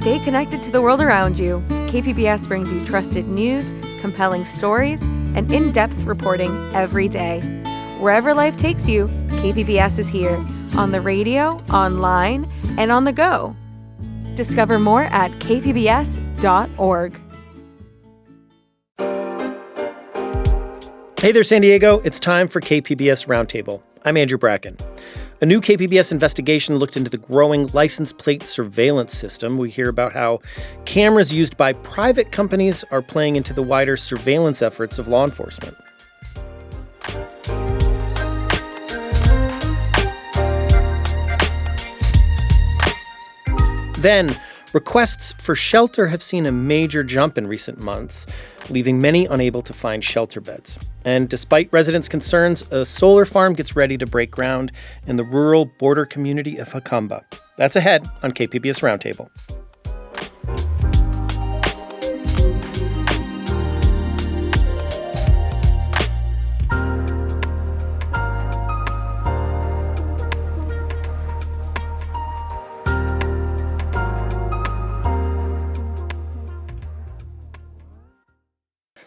Stay connected to the world around you. KPBS brings you trusted news, compelling stories, and in-depth reporting every day. Wherever life takes you, KPBS is here, on the radio, online, and on the go. Discover more at kpbs.org. Hey there, San Diego. It's time for KPBS Roundtable. I'm Andrew Bracken. A new KPBS investigation looked into the growing license plate surveillance system. We hear about how cameras used by private companies are playing into the wider surveillance efforts of law enforcement. Then, requests for shelter have seen a major jump in recent months, leaving many unable to find shelter beds. And despite residents' concerns, a solar farm gets ready to break ground in the rural border community of Jacumba. That's ahead on KPBS Roundtable.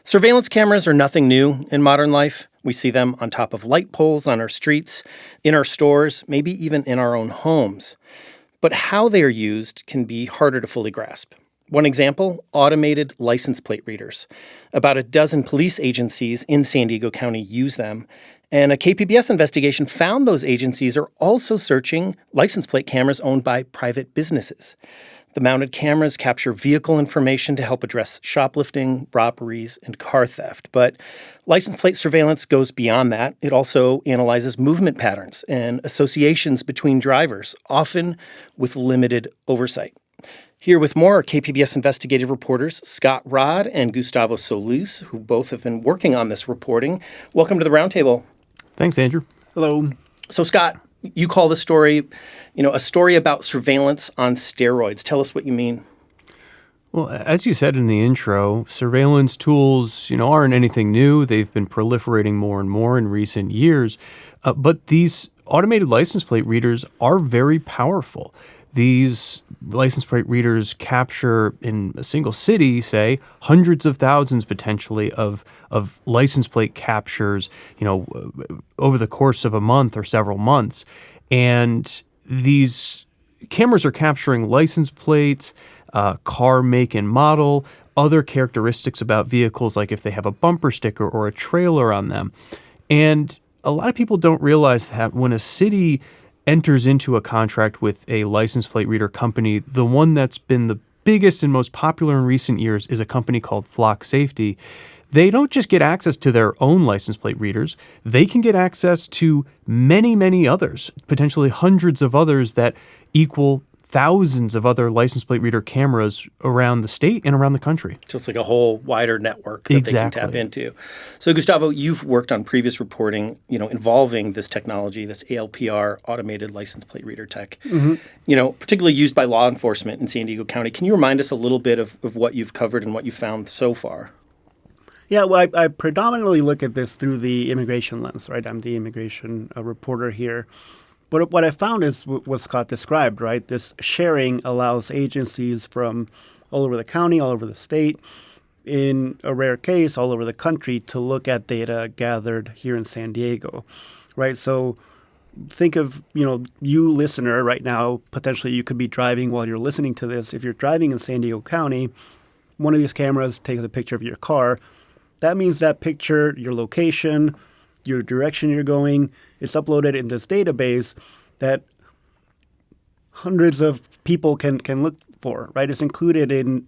Surveillance cameras are nothing new in modern life. We see them on top of light poles on our streets, in our stores, maybe even in our own homes. But how they are used can be harder to fully grasp. One example, automated license plate readers. About a dozen police agencies in San Diego County use them, and a KPBS investigation found those agencies are also searching license plate cameras owned by private businesses. The mounted cameras capture vehicle information to help address shoplifting, robberies, and car theft. But license plate surveillance goes beyond that. It also analyzes movement patterns and associations between drivers, often with limited oversight. Here with more are KPBS investigative reporters Scott Rodd and Gustavo Solis, who both have been working on this reporting. Welcome to the Roundtable. Thanks, Andrew. Hello. So, Scott, you call the story, a story about surveillance on steroids. Tell us what you mean. Well, as you said in the intro, surveillance tools, aren't anything new. They've been proliferating more and more in recent years. But these automated license plate readers are very powerful. These license plate readers capture in a single city, say, hundreds of thousands potentially of license plate captures, over the course of a month or several months. And these cameras are capturing license plates, car make and model, other characteristics about vehicles, like if they have a bumper sticker or a trailer on them. And a lot of people don't realize that when a city enters into a contract with a license plate reader company, the one that's been the biggest and most popular in recent years is a company called Flock Safety. They don't just get access to their own license plate readers. They can get access to many, many others, potentially hundreds of others that equal thousands of other license plate reader cameras around the state and around the country. So it's like a whole wider network that they can tap into. So, Gustavo, you've worked on previous reporting, involving this technology, this ALPR, automated license plate reader tech, particularly used by law enforcement in San Diego County. Can you remind us a little bit of what you've covered and what you've found so far? Yeah, well, I predominantly look at this through the immigration lens, right? I'm the immigration reporter here. But what I found is what Scott described, right? This sharing allows agencies from all over the county, all over the state, in a rare case, all over the country, to look at data gathered here in San Diego, right? So think of, you listener right now, potentially you could be driving while you're listening to this. If you're driving in San Diego County, one of these cameras takes a picture of your car. That means that picture, your location, your direction you're going, is uploaded in this database that hundreds of people can look for, right? It's included in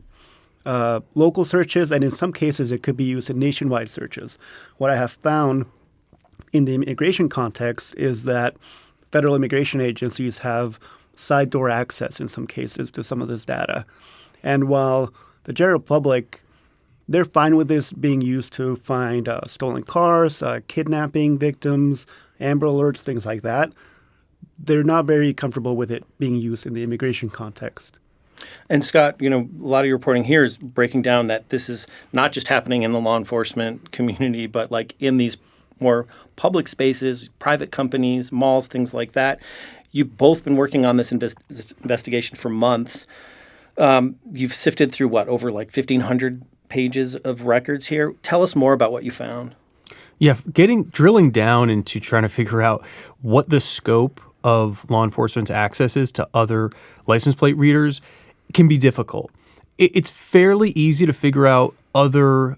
local searches, and in some cases it could be used in nationwide searches. What I have found in the immigration context is that federal immigration agencies have side door access in some cases to some of this data. And while the general public, they're fine with this being used to find stolen cars, kidnapping victims, Amber Alerts, things like that, they're not very comfortable with it being used in the immigration context. And Scott, a lot of your reporting here is breaking down that this is not just happening in the law enforcement community, but like in these more public spaces, private companies, malls, things like that. You've both been working on this investigation for months. You've sifted through over like 1,500 pages of records here. Tell us more about what you found. Yeah, drilling down into trying to figure out what the scope of law enforcement's access is to other license plate readers can be difficult. It's fairly easy to figure out other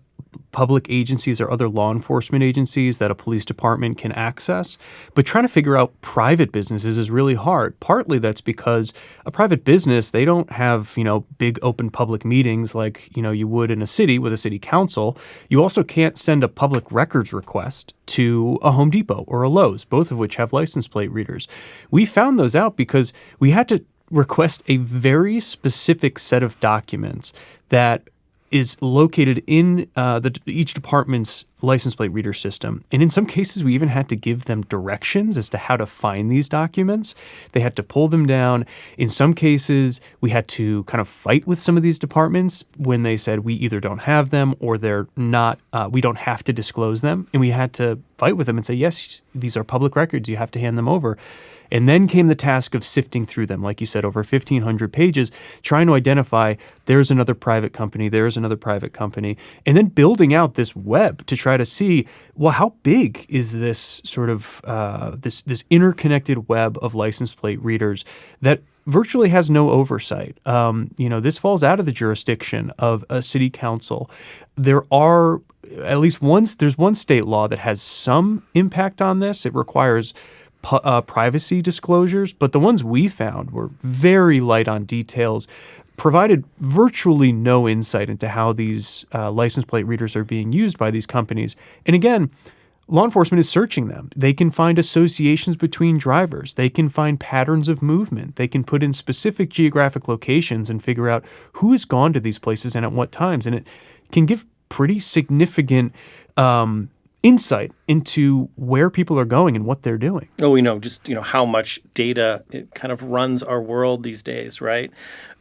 public agencies or other law enforcement agencies that a police department can access. But trying to figure out private businesses is really hard. Partly that's because a private business, they don't have, big open public meetings like, you would in a city with a city council. You also can't send a public records request to a Home Depot or a Lowe's, both of which have license plate readers. We found those out because we had to request a very specific set of documents that is located in each department's license plate reader system. And in some cases, we even had to give them directions as to how to find these documents. They had to pull them down. In some cases, we had to kind of fight with some of these departments when they said we either don't have them or they're not, we don't have to disclose them. And we had to fight with them and say, yes, these are public records. You have to hand them over. And then came the task of sifting through them, like you said, over 1,500 pages, trying to identify there's another private company, there's another private company, and then building out this web to try to see, well, how big is this sort of this interconnected web of license plate readers that virtually has no oversight. This falls out of the jurisdiction of a city council. There are at least there's one state law that has some impact on this. It requires privacy disclosures, but the ones we found were very light on details, provided virtually no insight into how these license plate readers are being used by these companies. And again, law enforcement is searching them. They can find associations between drivers. They can find patterns of movement. They can put in specific geographic locations and figure out who has gone to these places and at what times. And it can give pretty significant insight into where people are going and what they're doing. Oh, we know just, how much data it kind of runs our world these days, right?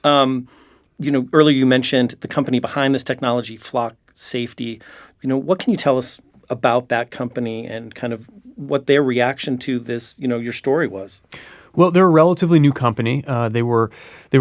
Earlier you mentioned the company behind this technology, Flock Safety. What can you tell us about that company and kind of what their reaction to this, your story was? Well, they're a relatively new company. They were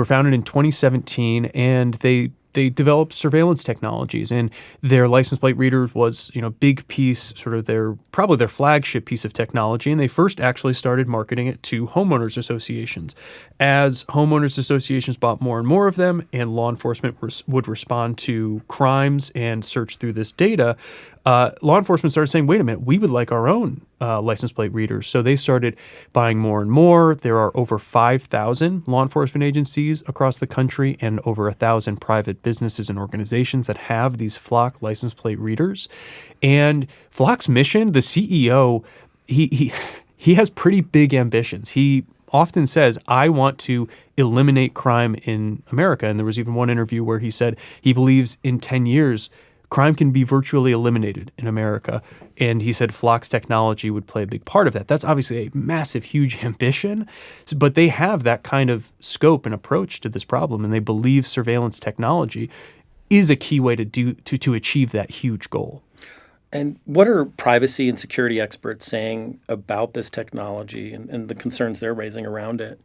founded in 2017, and they developed surveillance technologies, and their license plate readers was, big piece, sort of probably their flagship piece of technology. And they first actually started marketing it to homeowners associations. As homeowners associations bought more and more of them, and law enforcement would respond to crimes and search through this data, law enforcement started saying, wait a minute, we would like our own license plate readers. So they started buying more and more. There are over 5,000 law enforcement agencies across the country and over 1,000 private businesses and organizations that have these Flock license plate readers. And Flock's mission, the CEO, he has pretty big ambitions. He often says, I want to eliminate crime in America. And there was even one interview where he said he believes in 10 years, crime can be virtually eliminated in America. And he said Flock's technology would play a big part of that. That's obviously a massive, huge ambition, but they have that kind of scope and approach to this problem. And they believe surveillance technology is a key way to achieve that huge goal. And what are privacy and security experts saying about this technology and the concerns they're raising around it?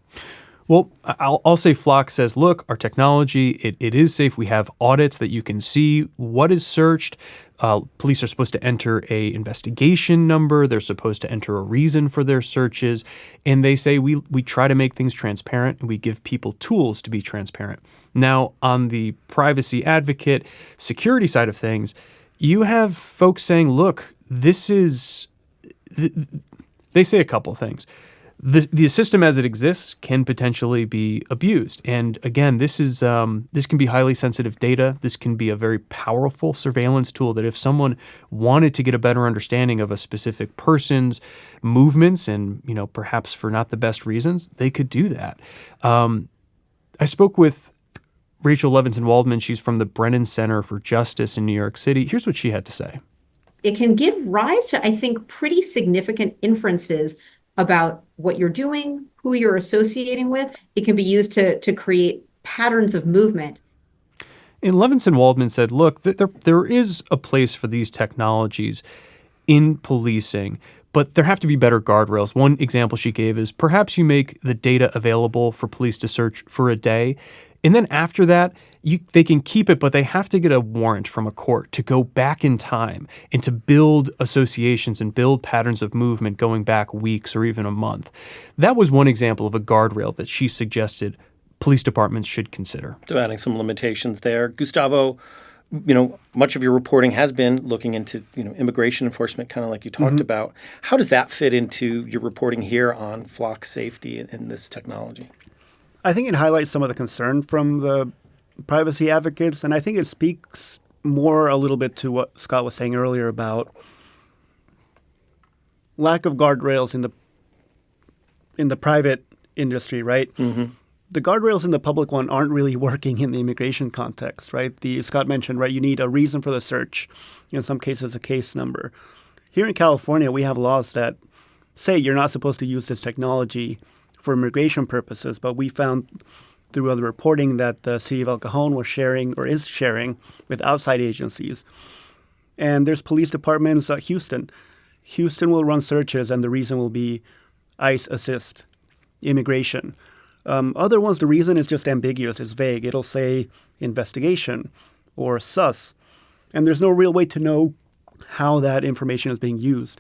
Well, I'll say Flock says, look, our technology, it is safe. We have audits that you can see what is searched. Police are supposed to enter a investigation number. They're supposed to enter a reason for their searches. And they say we try to make things transparent and we give people tools to be transparent. Now, on the privacy advocate, security side of things, you have folks saying, look, they say a couple of things. The system as it exists can potentially be abused. And again, this can be highly sensitive data. This can be a very powerful surveillance tool that if someone wanted to get a better understanding of a specific person's movements and, perhaps for not the best reasons, they could do that. I spoke with Rachel Levinson-Waldman. She's from the Brennan Center for Justice in New York City. Here's what she had to say. It can give rise to, I think, pretty significant inferences about what you're doing, who you're associating with. It can be used to create patterns of movement. And Levinson-Waldman said, look, there is a place for these technologies in policing, but there have to be better guardrails. One example she gave is perhaps you make the data available for police to search for a day, And then after that, they can keep it, but they have to get a warrant from a court to go back in time and to build associations and build patterns of movement going back weeks or even a month. That was one example of a guardrail that she suggested police departments should consider. So adding some limitations there. Gustavo, much of your reporting has been looking into, immigration enforcement, kind of like you talked about. How does that fit into your reporting here on flock safety and this technology? I think it highlights some of the concern from the privacy advocates, and I think it speaks more a little bit to what Scott was saying earlier about lack of guardrails in the private industry, right? Mm-hmm. The guardrails in the public one aren't really working in the immigration context, right? Scott mentioned, right, you need a reason for the search. In some cases, a case number. Here in California, we have laws that say you're not supposed to use this technology for immigration purposes, but we found through other reporting that the city of El Cajon was sharing or is sharing with outside agencies. And there's police departments at Houston. Houston will run searches, and the reason will be ICE assist immigration. Other ones, the reason is just ambiguous. It's vague. It'll say investigation or sus. And there's no real way to know how that information is being used.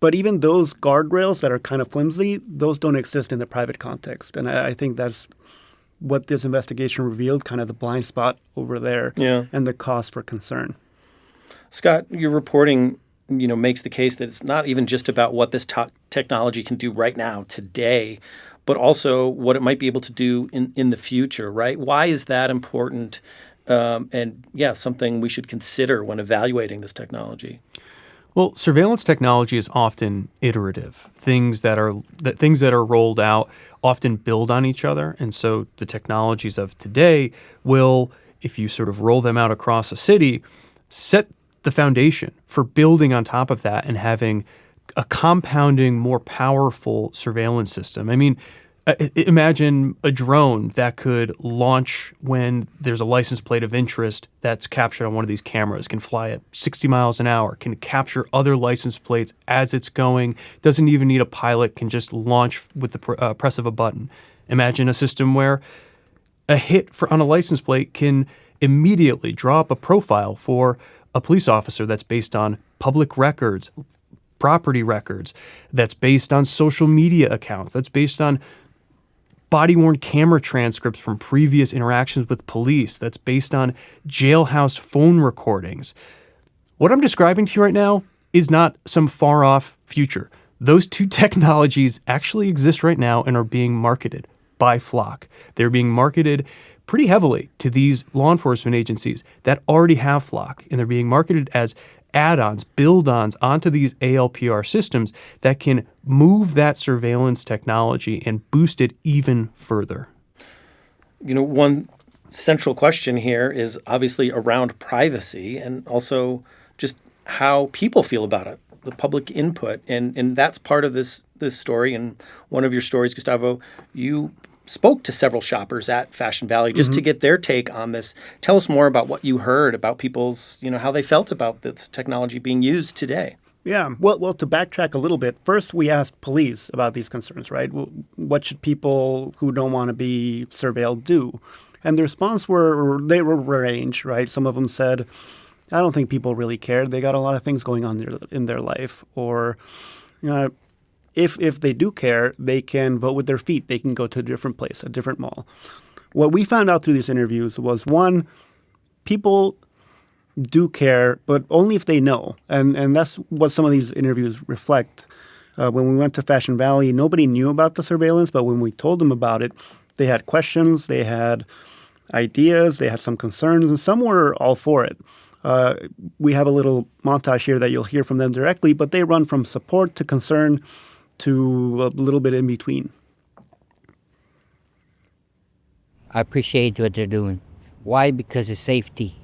But even those guardrails that are kind of flimsy, those don't exist in the private context. And I think that's what this investigation revealed, kind of the blind spot over there and the cause for concern. Scott, your reporting, makes the case that it's not even just about what this technology can do right now, today, but also what it might be able to do in the future, right? Why is that important? Something we should consider when evaluating this technology. Well, surveillance technology is often iterative. Things that are rolled out often build on each other, and so the technologies of today will, if you sort of roll them out across a city, set the foundation for building on top of that and having a compounding, more powerful surveillance system. I mean, imagine a drone that could launch when there's a license plate of interest that's captured on one of these cameras, can fly at 60 miles an hour, can capture other license plates as it's going, doesn't even need a pilot, can just launch with the press of a button. Imagine a system where a hit on a license plate can immediately draw up a profile for a police officer that's based on public records, property records, that's based on social media accounts, that's based on body-worn camera transcripts from previous interactions with police, that's based on jailhouse phone recordings. What I'm describing to you right now is not some far-off future. Those two technologies actually exist right now and are being marketed by Flock. They're being marketed pretty heavily to these law enforcement agencies that already have Flock, and they're being marketed as add-ons, build-ons onto these ALPR systems that can move that surveillance technology and boost it even further. One central question here is obviously around privacy and also just how people feel about it, the public input. And that's part of this story. And one of your stories, Gustavo, you spoke to several shoppers at Fashion Valley just to get their take on this. Tell us more about what you heard about people's, how they felt about this technology being used today. Yeah, well, to backtrack a little bit, first we asked police about these concerns, right? What should people who don't want to be surveilled do? And the response were ranged, right? Some of them said, I don't think people really care. They got a lot of things going on in their life. Or, if they do care, they can vote with their feet. They can go to a different place, a different mall. What we found out through these interviews was, one, people do care, but only if they know. And that's what some of these interviews reflect. When we went to Fashion Valley, nobody knew about the surveillance, but when we told them about it, they had questions, they had ideas, they had some concerns, and some were all for it. We have a little montage here that you'll hear from them directly, but they run from support to concern to a little bit in between. I appreciate what they're doing. Why? Because it's safety,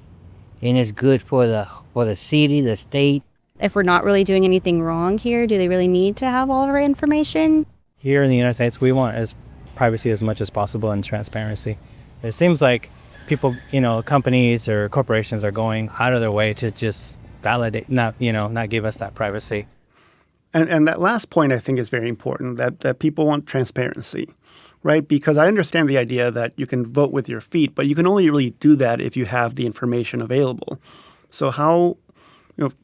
and it's good for the city, the state. If we're not really doing anything wrong here, do they really need to have all of our information? Here in the United States, we want privacy as much as possible and transparency. It seems like people, companies or corporations are going out of their way to just validate, not give us that privacy. And that last point, I think, is very important, that people want transparency. right? Because I understand the idea that you can vote with your feet, but you can only really do that if you have the information available. So how,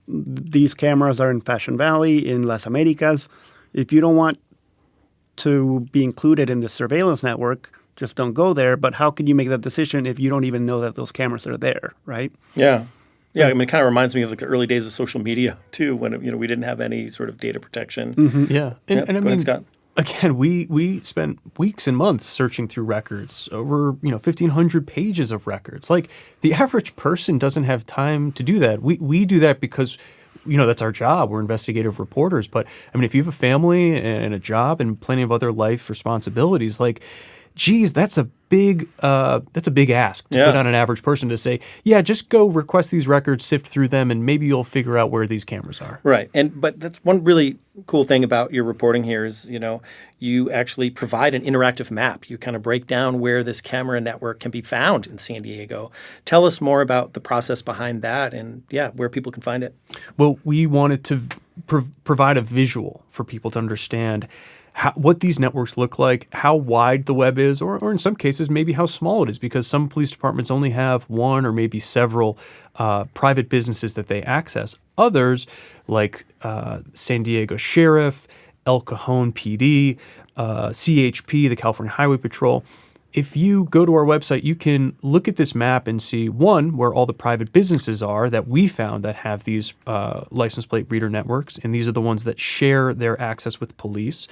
these cameras are in Fashion Valley, in Las Americas. If you don't want to be included in the surveillance network, just don't go there. But how can you make that decision if you don't even know that those cameras are there, right? Yeah. Yeah, I mean, it kind of reminds me of like the early days of social media too, when we didn't have any sort of data protection. Yeah, and I Go mean, ahead, Scott. again, we spent weeks and months searching through records, over 1,500 pages of records. Like the average person doesn't have time to do that. We do that because that's our job. We're investigative reporters. But I mean, if you have a family and a job and plenty of other life responsibilities, like, geez, that's a big ask to put on an average person to say, yeah, just go request these records, sift through them, and maybe you'll figure out where these cameras are. Right. But that's one really cool thing about your reporting here is, you actually provide an interactive map. You kind of break down where this camera network can be found in San Diego. Tell us more about the process behind that and, where people can find it. Well, we wanted to provide a visual for people to understand what these networks look like, how wide the web is, or in some cases, maybe how small it is, because some police departments only have one or maybe several private businesses that they access. Others, like San Diego Sheriff, El Cajon PD, CHP, the California Highway Patrol. If you go to our website, you can look at this map and see, one, where all the private businesses are that we found that have these license plate reader networks, and these are the ones that share their access with police.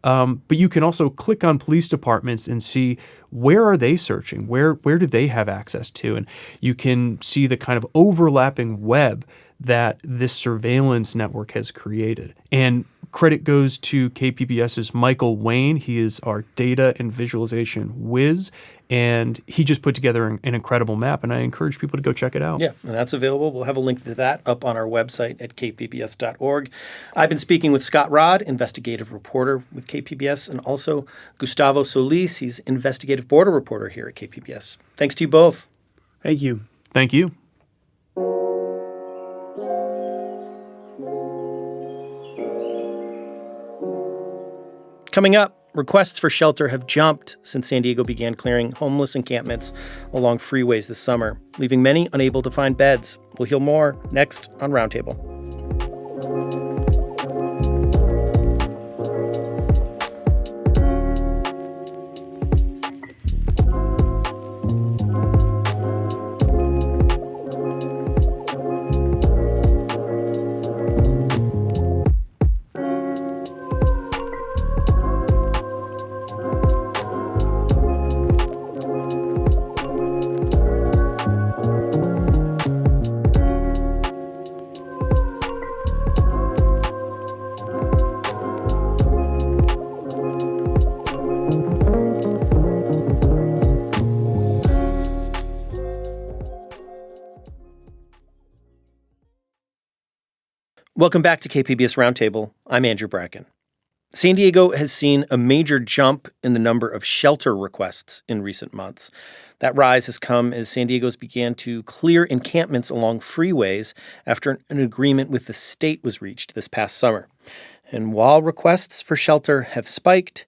But you can also click on police departments and see where are they searching, where do they have access to, and you can see the kind of overlapping web that this surveillance network has created. And credit goes to KPBS's Michael Wayne. He is our data and visualization whiz, and he just put together an incredible map, and I encourage people to go check it out. Yeah, and that's available. We'll have a link to that up on our website at kpbs.org. I've been speaking with Scott Rodd, investigative reporter with KPBS, and also Gustavo Solis. He's investigative border reporter here at KPBS. Thanks to you both. Thank you. Thank you. Coming up, requests for shelter have jumped since San Diego began clearing homeless encampments along freeways this summer, leaving many unable to find beds. We'll hear more next on Roundtable. Welcome back to KPBS Roundtable. I'm Andrew Bracken. San Diego has seen a major jump in the number of shelter requests in recent months. That rise has come as San Diego's began to clear encampments along freeways after an agreement with the state was reached this past summer. And while requests for shelter have spiked,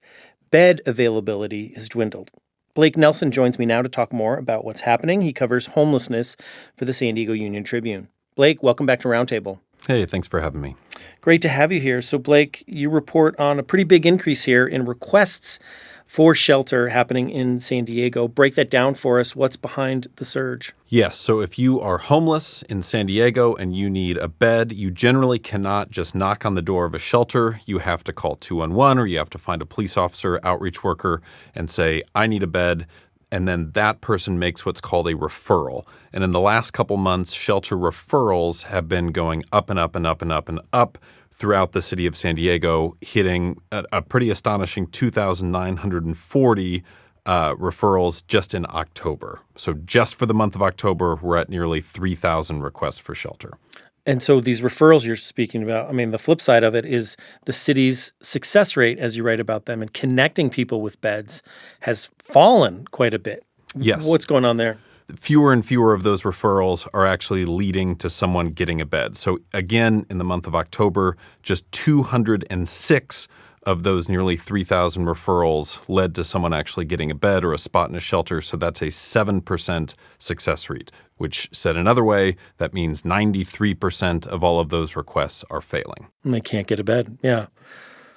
bed availability has dwindled. Blake Nelson joins me now to talk more about what's happening. He covers homelessness for the San Diego Union Tribune. Blake, welcome back to Roundtable. Hey, thanks for having me. Great to have you here. So, Blake, you report on a pretty big increase here in requests for shelter happening in San Diego. Break that down for us. What's behind the surge? Yes, so if you are homeless in San Diego and you need a bed, you generally cannot just knock on the door of a shelter. You have to call 211 or you have to find a police officer, outreach worker, and say, I need a bed. And then that person makes what's called a referral. And in the last couple months, shelter referrals have been going up and up and up and up and up throughout the city of San Diego, hitting a pretty astonishing 2,940 referrals just in October. So just for the month of October, we're at nearly 3,000 requests for shelter. And so these referrals you're speaking about, I mean, the flip side of it is the city's success rate, as you write about them, and connecting people with beds has fallen quite a bit. Yes. What's going on there? Fewer and fewer of those referrals are actually leading to someone getting a bed. So again, in the month of October, just 206 of those nearly 3,000 referrals led to someone actually getting a bed or a spot in a shelter. So that's a 7% success rate, which said another way, that means 93% of all of those requests are failing. And they can't get a bed. Yeah.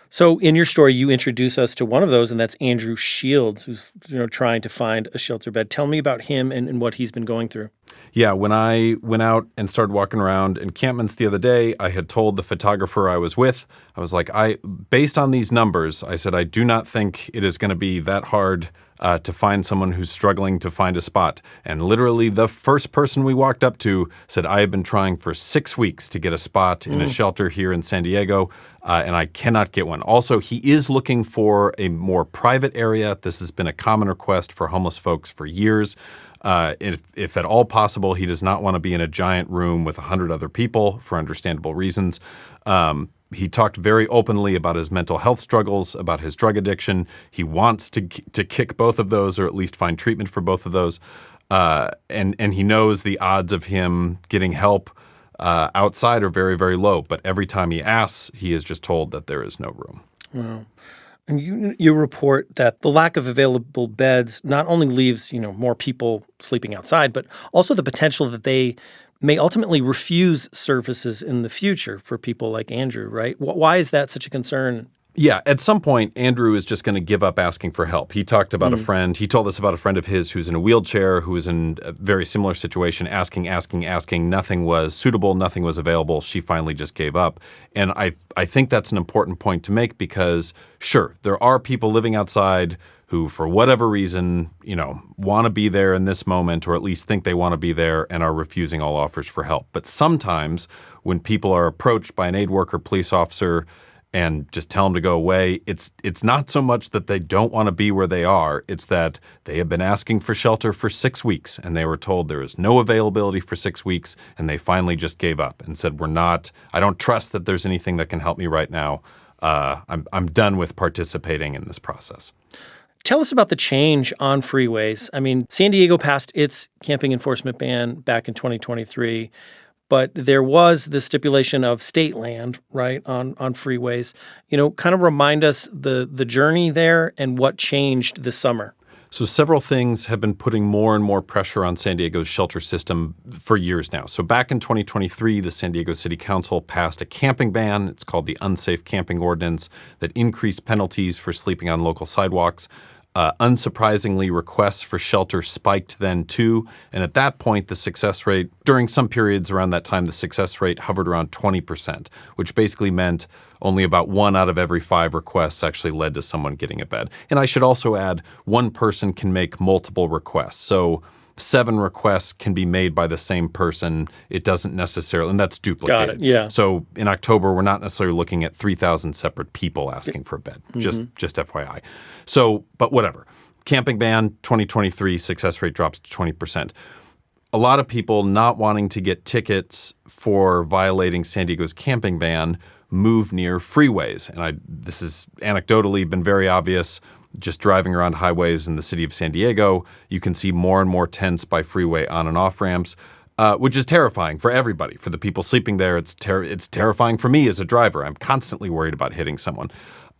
So in your story, you introduce us to one of those, and that's Andrew Shields, who's trying to find a shelter bed. Tell me about him and what he's been going through. Yeah, when I went out and started walking around encampments the other day, I had told the photographer I was with, I was like, based on these numbers, I said, I do not think it is going to be that hard to find someone who's struggling to find a spot. And literally the first person we walked up to said, I have been trying for 6 weeks to get a spot in a shelter here in San Diego, and I cannot get one. Also, he is looking for a more private area. This has been a common request for homeless folks for years. If at all possible, he does not want to be in a giant room with 100 other people for understandable reasons. He talked very openly about his mental health struggles, about his drug addiction. He wants to kick both of those, or at least find treatment for both of those. And he knows the odds of him getting help outside are very, very low. But every time he asks, he is just told that there is no room. Wow. And you report that the lack of available beds not only leaves, more people sleeping outside, but also the potential that they may ultimately refuse services in the future for people like Andrew, right? Why is that such a concern? Yeah, at some point, Andrew is just going to give up asking for help. He talked about a friend. He told us about a friend of his who's in a wheelchair, who was in a very similar situation, asking. Nothing was suitable. Nothing was available. She finally just gave up. And I think that's an important point to make because, sure, there are people living outside who, for whatever reason, want to be there in this moment, or at least think they want to be there, and are refusing all offers for help. But sometimes when people are approached by an aid worker, police officer, and just tell them to go away, it's not so much that they don't want to be where they are. It's that they have been asking for shelter for 6 weeks, and they were told there is no availability for 6 weeks, and they finally just gave up and said, I don't trust that there's anything that can help me right now. I'm done with participating in this process. Tell us about the change on freeways. I mean, San Diego passed its camping enforcement ban back in 2023, but there was the stipulation of state land, right, on freeways. Kind of remind us the journey there and what changed this summer. So several things have been putting more and more pressure on San Diego's shelter system for years now. So back in 2023, the San Diego City Council passed a camping ban. It's called the Unsafe Camping Ordinance that increased penalties for sleeping on local sidewalks. Unsurprisingly, requests for shelter spiked then too. And at that point, the success rate, during some periods around that time, the success rate hovered around 20%, which basically meant only about 1 out of every 5 requests actually led to someone getting a bed. And I should also add, one person can make multiple requests. So 7 requests can be made by the same person. It doesn't necessarily, and that's duplicated. Got it, yeah. So in October, we're not necessarily looking at 3,000 separate people asking for a bed, just FYI. So, but whatever. Camping ban, 2023, success rate drops to 20%. A lot of people not wanting to get tickets for violating San Diego's camping ban move near freeways. And this has anecdotally been very obvious. Just driving around highways in the city of San Diego, you can see more and more tents by freeway on and off ramps, which is terrifying for everybody. For the people sleeping there, it's terrifying for me as a driver. I'm constantly worried about hitting someone.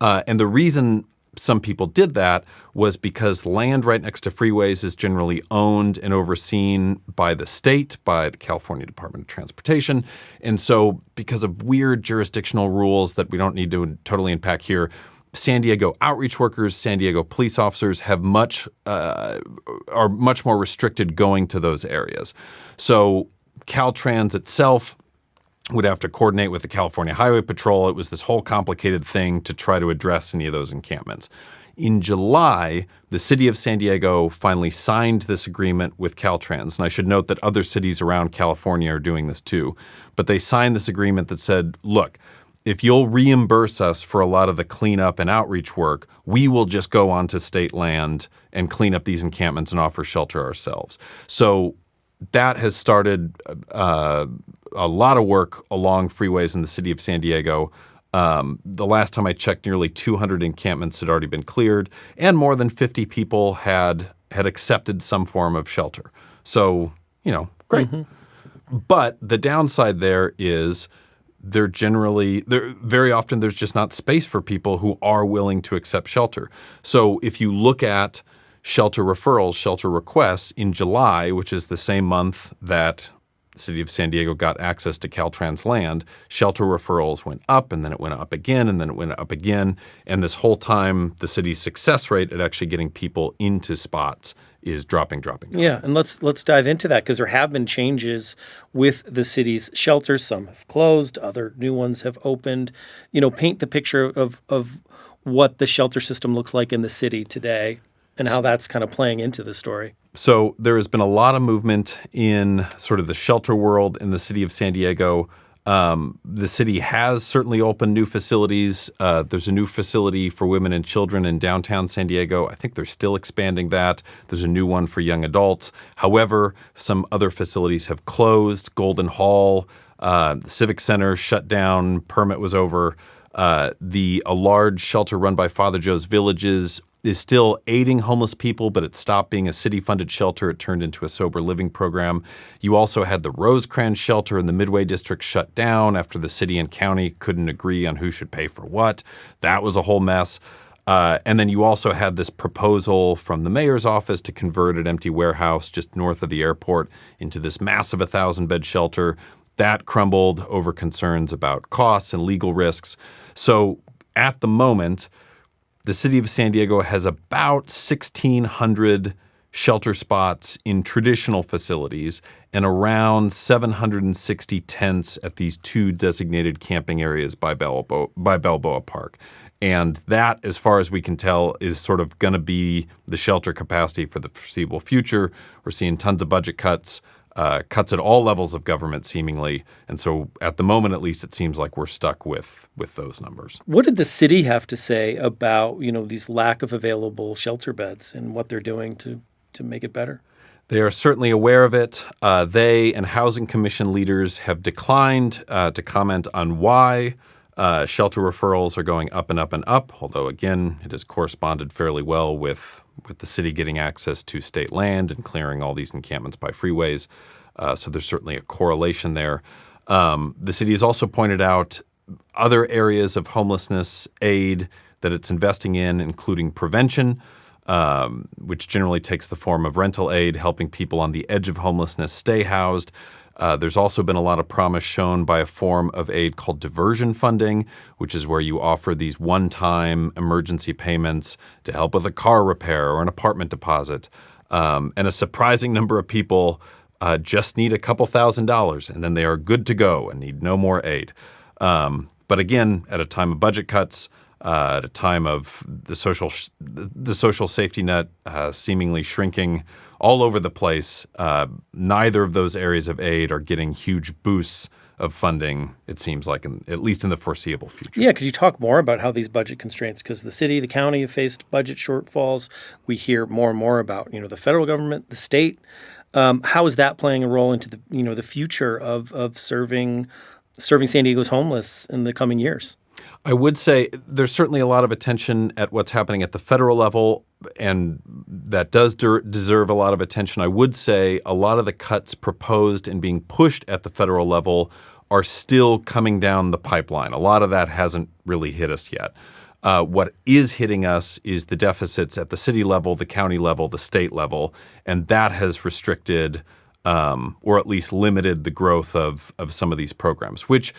And the reason some people did that was because land right next to freeways is generally owned and overseen by the state, by the California Department of Transportation. And so because of weird jurisdictional rules that we don't need to totally unpack here, San Diego outreach workers, San Diego police officers are much more restricted going to those areas. So Caltrans itself would have to coordinate with the California Highway Patrol. It was this whole complicated thing to try to address any of those encampments. In July, the city of San Diego finally signed this agreement with Caltrans. And I should note that other cities around California are doing this too. But they signed this agreement that said, look, if you'll reimburse us for a lot of the cleanup and outreach work, we will just go onto state land and clean up these encampments and offer shelter ourselves. So that has started a lot of work along freeways in the city of San Diego. The last time I checked, nearly 200 encampments had already been cleared, and more than 50 people had accepted some form of shelter. So, great. Mm-hmm. But the downside there is they're very often there's just not space for people who are willing to accept shelter. So if you look at shelter referrals, shelter requests in July, which is the same month that the city of San Diego got access to Caltrans land, shelter referrals went up, and then it went up again, and then it went up again. And this whole time, the city's success rate at actually getting people into spots is dropping. Yeah, and let's dive into that, because there have been changes with the city's shelters. Some have closed, other new ones have opened. Paint the picture of what the shelter system looks like in the city today and how that's kind of playing into the story. So there has been a lot of movement in sort of the shelter world in the city of San Diego. The city has certainly opened new facilities. There's a new facility for women and children in downtown San Diego. I think they're still expanding that. There's a new one for young adults. However, some other facilities have closed. Golden Hall, the Civic Center shut down. Permit was over. A large shelter run by Father Joe's Villages is still aiding homeless people, but it stopped being a city-funded shelter. It turned into a sober living program. You also had the Rosecrans shelter in the Midway District shut down after the city and county couldn't agree on who should pay for what. That was a whole mess. And then you also had this proposal from the mayor's office to convert an empty warehouse just north of the airport into this massive 1,000-bed shelter. That crumbled over concerns about costs and legal risks. So at the moment, the city of San Diego has about 1,600 shelter spots in traditional facilities and around 760 tents at these two designated camping areas by Balboa Park. And that, as far as we can tell, is sort of going to be the shelter capacity for the foreseeable future. We're seeing tons of budget cuts. Cuts at all levels of government, seemingly. And so at the moment, at least, it seems like we're stuck with those numbers. What did the city have to say about, these lack of available shelter beds and what they're doing to make it better? They are certainly aware of it. They and Housing Commission leaders have declined to comment on why shelter referrals are going up and up and up, although, again, it has corresponded fairly well with the city getting access to state land and clearing all these encampments by freeways. So there's certainly a correlation there. The city has also pointed out other areas of homelessness aid that it's investing in, including prevention, which generally takes the form of rental aid, helping people on the edge of homelessness stay housed. There's also been a lot of promise shown by a form of aid called diversion funding, which is where you offer these one-time emergency payments to help with a car repair or an apartment deposit. And a surprising number of people just need a couple $1,000s, and then they are good to go and need no more aid. But again, at a time of budget cuts, at a time of the social safety net seemingly shrinking all over the place, neither of those areas of aid are getting huge boosts of funding, it seems like, at least in the foreseeable future. Yeah, could you talk more about how these budget constraints, because the city, the county have faced budget shortfalls. We hear more and more about, the federal government, the state. How is that playing a role into the future of serving San Diego's homeless in the coming years? I would say there's certainly a lot of attention at what's happening at the federal level, and that does deserve a lot of attention. I would say a lot of the cuts proposed and being pushed at the federal level are still coming down the pipeline. A lot of that hasn't really hit us yet. What is hitting us is the deficits at the city level, the county level, the state level, and that has restricted or at least limited the growth of some of these programs, which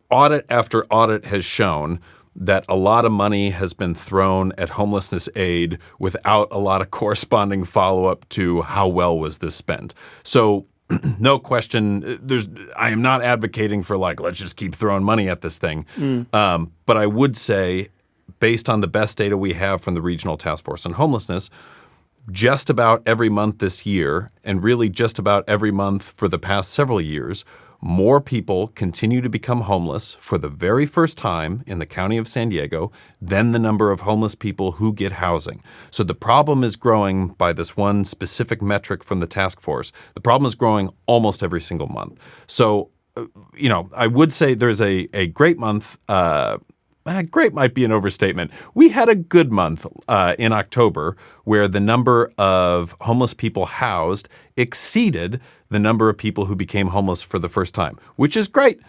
audit after audit has shown that a lot of money has been thrown at homelessness aid without a lot of corresponding follow-up to how well was this spent. So no question, I am not advocating for let's just keep throwing money at this thing. But I would say, based on the best data we have from the Regional Task Force on Homelessness, just about every month this year, and really just about every month for the past several years, more people continue to become homeless for the very first time in the county of San Diego than the number of homeless people who get housing. So the problem is growing by this one specific metric from the task force. The problem is growing almost every single month. So, I would say there's a great month. Great might be an overstatement. We had a good month in October where the number of homeless people housed exceeded the number of people who became homeless for the first time, which is great.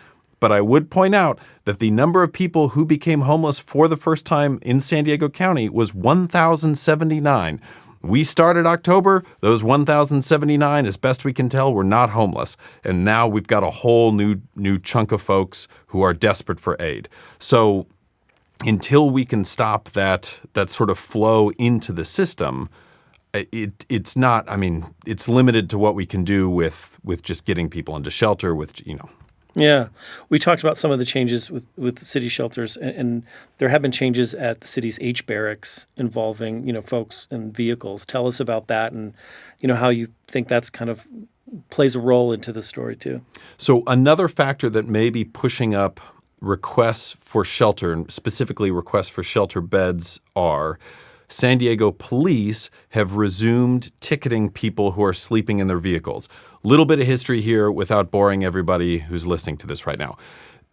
But I would point out that the number of people who became homeless for the first time in San Diego County was 1,079. We started October. Those 1,079, as best we can tell, were not homeless. And now we've got a whole new chunk of folks who are desperate for aid. So until we can stop that sort of flow into the system, it's not, I mean, it's limited to what we can do with just getting people into shelter Yeah. We talked about some of the changes with city shelters, and there have been changes at the city's H barracks involving, folks and vehicles. Tell us about that and, how you think that's kind of plays a role into the story too. So another factor that may be pushing up requests for shelter, and specifically requests for shelter beds, are San Diego police have resumed ticketing people who are sleeping in their vehicles. Little bit of history here without boring everybody who's listening to this right now.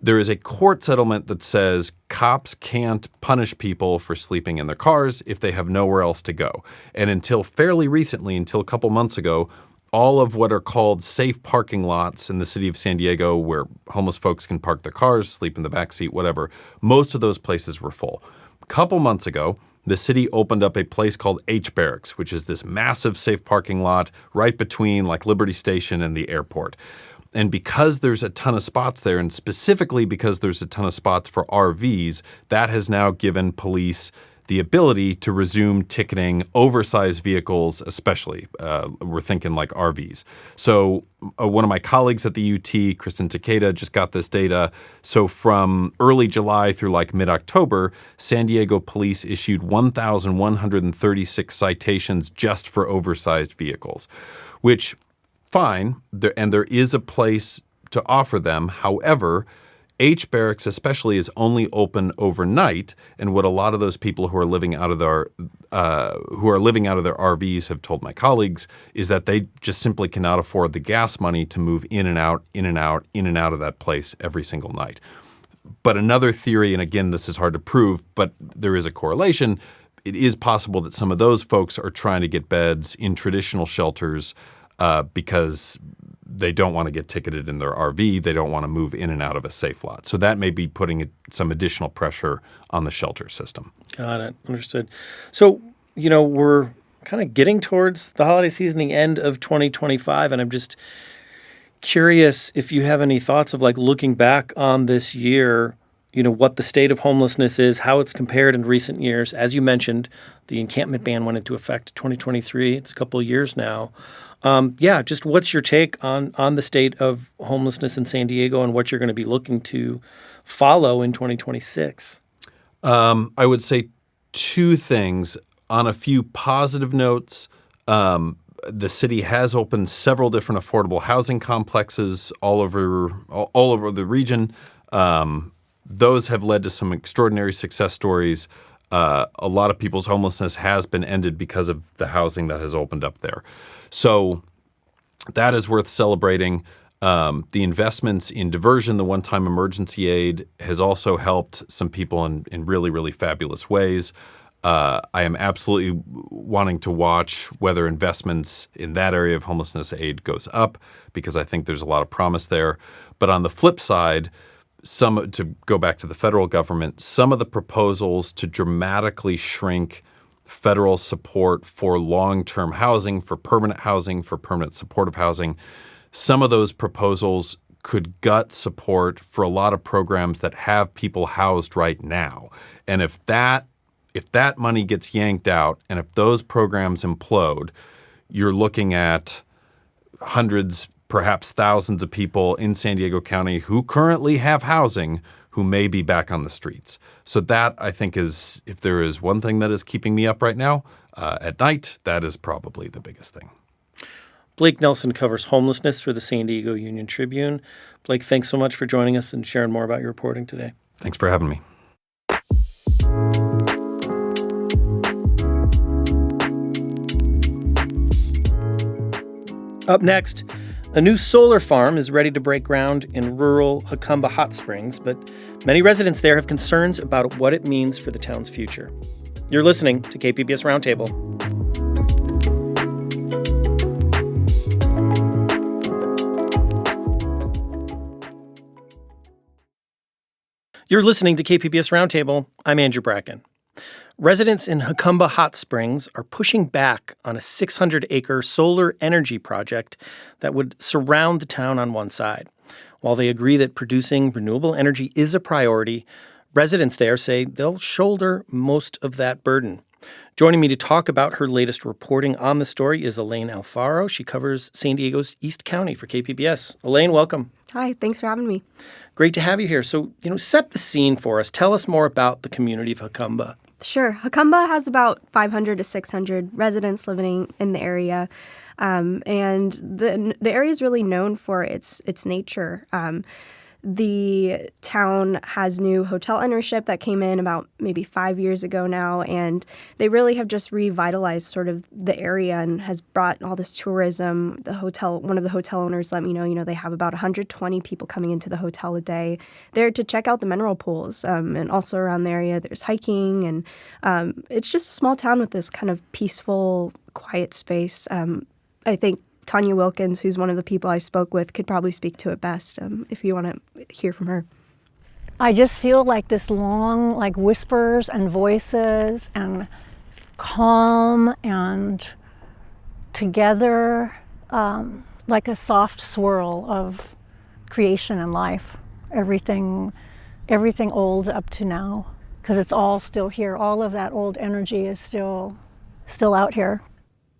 There is a court settlement that says cops can't punish people for sleeping in their cars if they have nowhere else to go. And until fairly recently, until a couple months ago, all of what are called safe parking lots in the city of San Diego, where homeless folks can park their cars, sleep in the backseat, whatever, most of those places were full. A couple months ago, the city opened up a place called H Barracks, which is this massive safe parking lot right between like Liberty Station and the airport. And because there's a ton of spots there, and specifically because there's a ton of spots for RVs, that has now given police the ability to resume ticketing oversized vehicles, especially. We're thinking like RVs. So one of my colleagues at the UT, Kristen Takeda, just got this data. So from early July through like mid-October, San Diego police issued 1,136 citations just for oversized vehicles, which, fine, and there is a place to offer them. However, H Barracks especially is only open overnight, and what a lot of those people who are living out of their RVs have told my colleagues is that they just simply cannot afford the gas money to move in and out of that place every single night. But another theory, and again, this is hard to prove, but there is a correlation. It is possible that some of those folks are trying to get beds in traditional shelters because they don't want to get ticketed in their RV. They don't want to move in and out of a safe lot. So that may be putting some additional pressure on the shelter system. Got it. Understood. So, we're kind of getting towards the holiday season, the end of 2025, and I'm just curious if you have any thoughts of like looking back on this year, what the state of homelessness is, how it's compared in recent years. As you mentioned, the encampment ban went into effect in 2023. It's a couple of years now. Just what's your take on the state of homelessness in San Diego and what you're going to be looking to follow in 2026? I would say two things. On a few positive notes, the city has opened several different affordable housing complexes all over the region. Those have led to some extraordinary success stories. A lot of people's homelessness has been ended because of the housing that has opened up there. So that is worth celebrating. The investments in diversion, the one-time emergency aid, has also helped some people in really, really fabulous ways. I am absolutely wanting to watch whether investments in that area of homelessness aid goes up, because I think there's a lot of promise there. But on the flip side, to go back to the federal government, some of the proposals to dramatically shrink federal support for long-term housing, for permanent supportive housing, some of those proposals could gut support for a lot of programs that have people housed right now. And if that money gets yanked out, and if those programs implode, you're looking at hundreds, perhaps thousands of people in San Diego County who currently have housing who may be back on the streets. So that, I think, is, if there is one thing that is keeping me up right now at night, that is probably the biggest thing. Blake Nelson covers homelessness for the San Diego Union Tribune. Blake, thanks so much for joining us and sharing more about your reporting today. Thanks for having me. Up next, a new solar farm is ready to break ground in rural Jacumba Hot Springs, but many residents there have concerns about what it means for the town's future. You're listening to KPBS Roundtable. You're listening to KPBS Roundtable. I'm Andrew Bracken. Residents in Jacumba Hot Springs are pushing back on a 600-acre solar energy project that would surround the town on one side. While they agree that producing renewable energy is a priority, residents there say they'll shoulder most of that burden. Joining me to talk about her latest reporting on the story is Elaine Alfaro. She covers San Diego's East County for KPBS. Elaine, welcome. Hi, thanks for having me. Great to have you here. So, set the scene for us. Tell us more about the community of Jacumba. Sure. Jacumba has about 500 to 600 residents living in the area, and the area is really known for its nature. The town has new hotel ownership that came in about maybe 5 years ago now, and they really have just revitalized sort of the area and has brought all this tourism. One of the hotel owners let me know, they have about 120 people coming into the hotel a day there to check out the mineral pools. And also around the area, there's hiking, and it's just a small town with this kind of peaceful, quiet space. I think Tanya Wilkins, who's one of the people I spoke with, could probably speak to it best if you want to hear from her. I just feel like this long, like whispers and voices and calm and together, like a soft swirl of creation and life. Everything old up to now, because it's all still here. All of that old energy is still out here.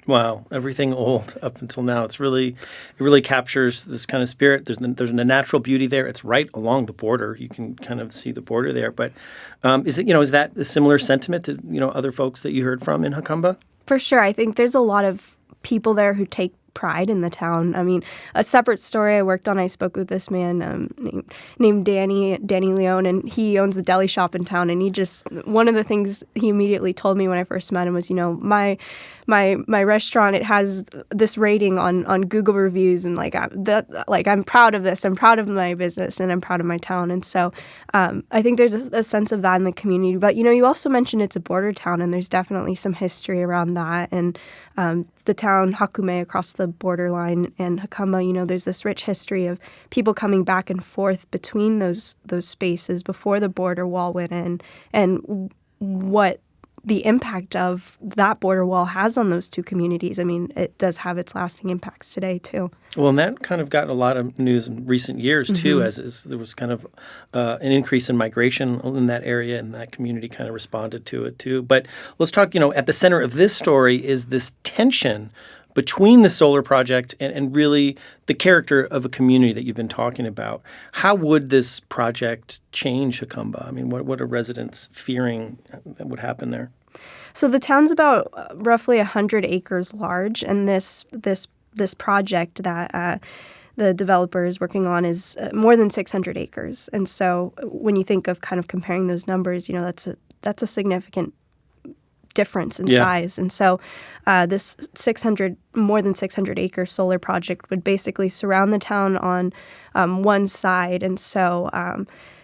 Wow, everything old up until now. It really captures this kind of spirit. There's a natural beauty there. It's right along the border. You can kind of see the border there. But is that a similar sentiment to other folks that you heard from in Jacumba? For sure. I think there's a lot of people there who take pride in the town. I mean, a separate story I worked on, I spoke with this man named Danny Leone, and he owns a deli shop in town. And one of the things he immediately told me when I first met him was, my restaurant, it has this rating on Google reviews, and I'm proud of this. I'm proud of my business, and I'm proud of my town. And so I think there's a sense of that in the community. But you also mentioned it's a border town, and there's definitely some history around that. And the town Jacume across the borderline and Jacumba, there's this rich history of people coming back and forth between those spaces before the border wall went in, and what the impact of that border wall has on those two communities. I mean, it does have its lasting impacts today, too. Well, and that kind of got a lot of news in recent years, too, as there was kind of an increase in migration in that area, and that community kind of responded to it, too. But let's talk, at the center of this story is this tension between the solar project and really the character of a community that you've been talking about. How would this project change Jacumba? I mean, what are residents fearing that would happen there? So the town's about roughly 100 acres large, and this project that the developer is working on is more than 600 acres. And so when you think of kind of comparing those numbers, that's a significant difference in size. And so this more than 600 acre solar project would basically surround the town on one side. And so,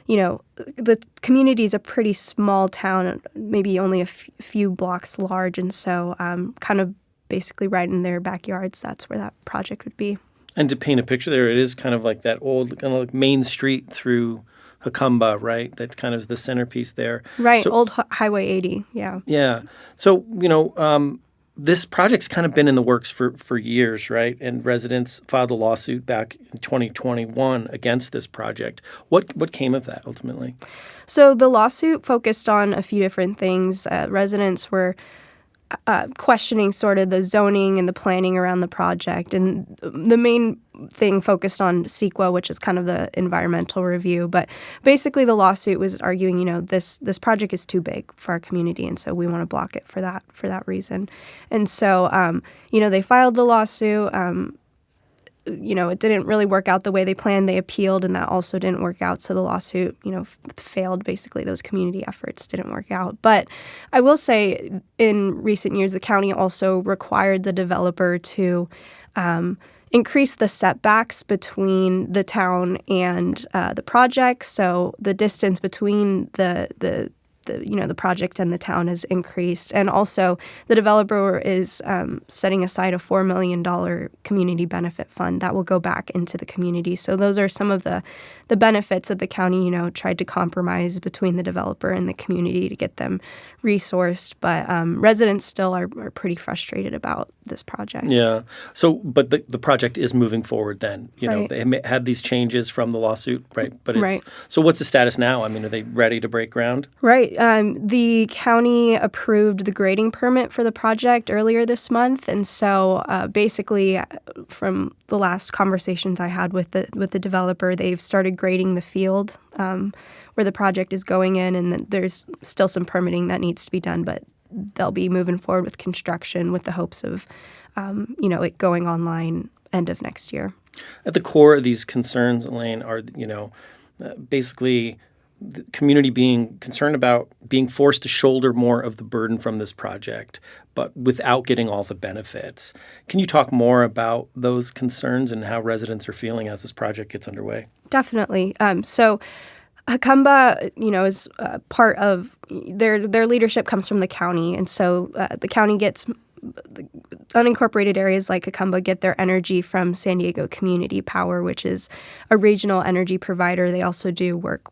the community is a pretty small town, maybe only a few blocks large. And so kind of basically right in their backyards, that's where that project would be. And to paint a picture there, it is kind of like that old kind of like main street through Jacumba, right? That kind of is the centerpiece there. Right, so, old Highway 80, yeah. Yeah. So, this project's kind of been in the works for years, right? And residents filed a lawsuit back in 2021 against this project. What came of that ultimately? So the lawsuit focused on a few different things. Residents were questioning sort of the zoning and the planning around the project. And the main thing focused on CEQA, which is kind of the environmental review. But basically the lawsuit was arguing, this project is too big for our community, and so we want to block it for that reason. And so, they filed the lawsuit. It didn't really work out the way they planned. They appealed, and that also didn't work out. So the lawsuit, failed. Basically, those community efforts didn't work out. But I will say in recent years, the county also required the developer to increase the setbacks between the town and the project. So the distance between the the project and the town has increased. And also the developer is setting aside a $4 million community benefit fund that will go back into the community. So those are some of the benefits that the county, tried to compromise between the developer and the community to get them resourced. But residents still are pretty frustrated about this project. Yeah. So, but the project is moving forward then. Right. They had these changes from the lawsuit, right? But Right. So what's the status now? I mean, are they ready to break ground? Right. The county approved the grading permit for the project earlier this month. And so basically, from the last conversations I had with the developer, they've started grading the field where the project is going in. And there's still some permitting that needs to be done, but they'll be moving forward with construction with the hopes of, it going online end of next year. At the core of these concerns, Elaine, are, basically the community being concerned about being forced to shoulder more of the burden from this project, but without getting all the benefits. Can you talk more about those concerns and how residents are feeling as this project gets underway? Definitely. So Jacumba, is part of their leadership comes from the county. And so the county gets unincorporated areas like Jacumba get their energy from San Diego Community Power, which is a regional energy provider. They also do work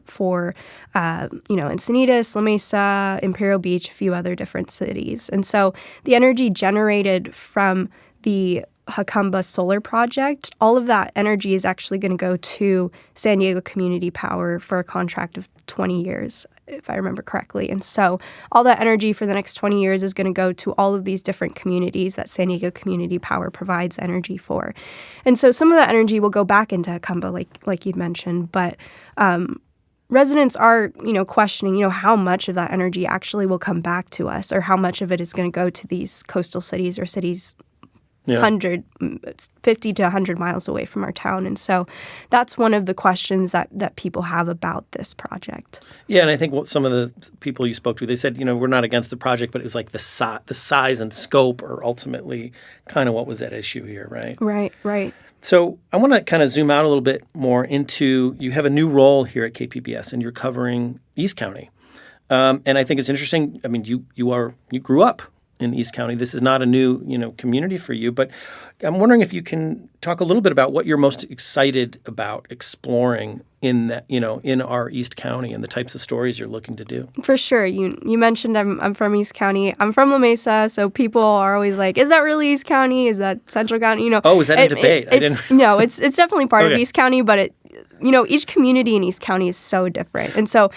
for, Encinitas, La Mesa, Imperial Beach, a few other different cities. And so the energy generated from the Jacumba solar project, all of that energy is actually going to go to San Diego Community Power for a contract of 20 years, if I remember correctly. And so all that energy for the next 20 years is going to go to all of these different communities that San Diego Community Power provides energy for. And so some of that energy will go back into Jacumba, like you'd mentioned, but residents are, questioning, how much of that energy actually will come back to us, or how much of it is going to go to these coastal cities or cities 50 to 100 miles away from our town. And so that's one of the questions that people have about this project. Yeah, and I think what some of the people you spoke to, they said, we're not against the project, but it was like the size and scope are ultimately kind of what was at issue here, right? Right. So I want to kind of zoom out a little bit more into, you have a new role here at KPBS, and you're covering East County. And I think it's interesting. I mean, you grew up in East County. This is not a new, community for you, but I'm wondering if you can talk a little bit about what you're most excited about exploring in that, in our East County and the types of stories you're looking to do. For sure. You mentioned I'm from East County. I'm from La Mesa, so people are always like, is that really East County? Is that Central County? Oh, is that a debate? No, it's definitely part Okay. of East County, but each community in East County is so different. And so,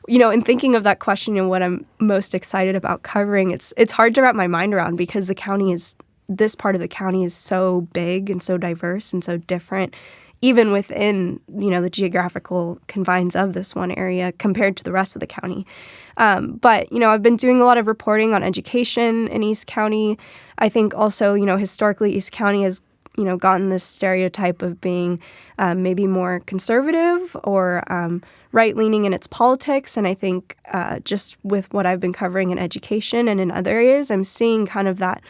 in thinking of that question and what I'm most excited about covering, it's hard to wrap my mind around because this part of the county is so big and so diverse and so different, even within, the geographical confines of this one area compared to the rest of the county. But, I've been doing a lot of reporting on education in East County. I think also, historically, East County has gotten this stereotype of being maybe more conservative or right-leaning in its politics. And I think just with what I've been covering in education and in other areas, I'm seeing kind of that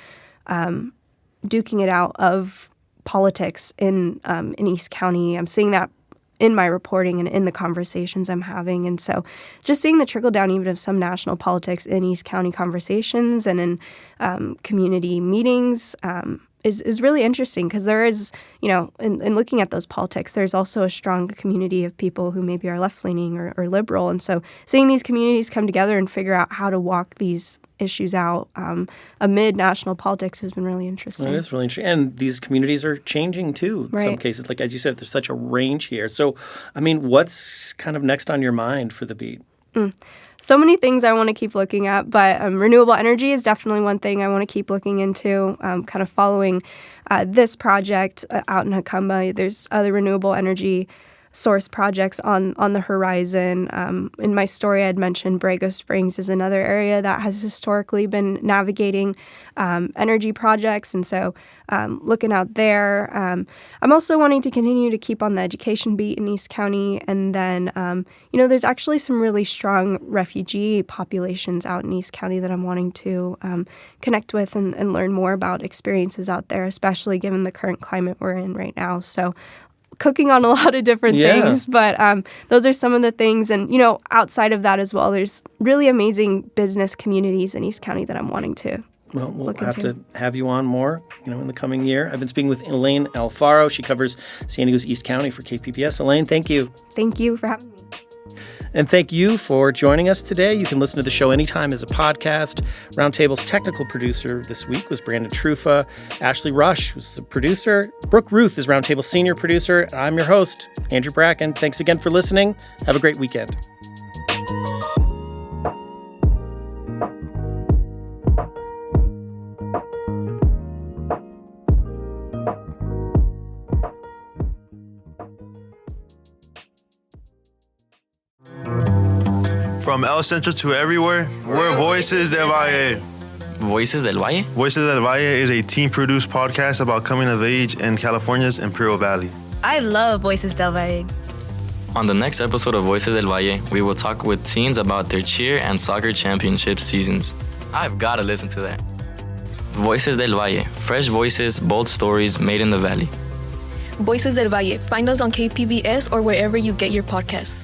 duking it out of politics in East County. I'm seeing that in my reporting and in the conversations I'm having. And so just seeing the trickle down even of some national politics in East County conversations and in community meetings is really interesting because there is, in looking at those politics, there's also a strong community of people who maybe are left-leaning or liberal. And so seeing these communities come together and figure out how to walk these issues out amid national politics has been really interesting. It is really interesting. And these communities are changing, too, in some cases. Like, as you said, there's such a range here. So, I mean, what's kind of next on your mind for the beat? So many things I want to keep looking at, but renewable energy is definitely one thing I want to keep looking into, kind of following this project out in Jacumba. There's other renewable energy source projects on the horizon. In my story, I'd mentioned Borrego Springs is another area that has historically been navigating energy projects, and so looking out there. I'm also wanting to continue to keep on the education beat in East County, and then, there's actually some really strong refugee populations out in East County that I'm wanting to connect with and learn more about experiences out there, especially given the current climate we're in right now. So cooking on a lot of different Yeah. things, but those are some of the things. And, you know, outside of that as well, there's really amazing business communities in East County that I'm wanting to Well, we'll look have into. to have you on more, in the coming year. I've been speaking with Elaine Alfaro. She covers San Diego's East County for KPBS. Elaine, thank you. Thank you for having me. And thank you for joining us today. You can listen to the show anytime as a podcast. Roundtable's technical producer this week was Brandon Trufa. Ashley Rush was the producer. Brooke Ruth is Roundtable's senior producer. I'm your host, Andrew Bracken. Thanks again for listening. Have a great weekend. From El Centro to everywhere, we're Voices del Valle. Voices del Valle? Voices del Valle is a team-produced podcast about coming of age in California's Imperial Valley. I love Voices del Valle. On the next episode of Voices del Valle, we will talk with teens about their cheer and soccer championship seasons. I've got to listen to that. Voices del Valle, fresh voices, bold stories made in the valley. Voices del Valle. Find us on KPBS or wherever you get your podcasts.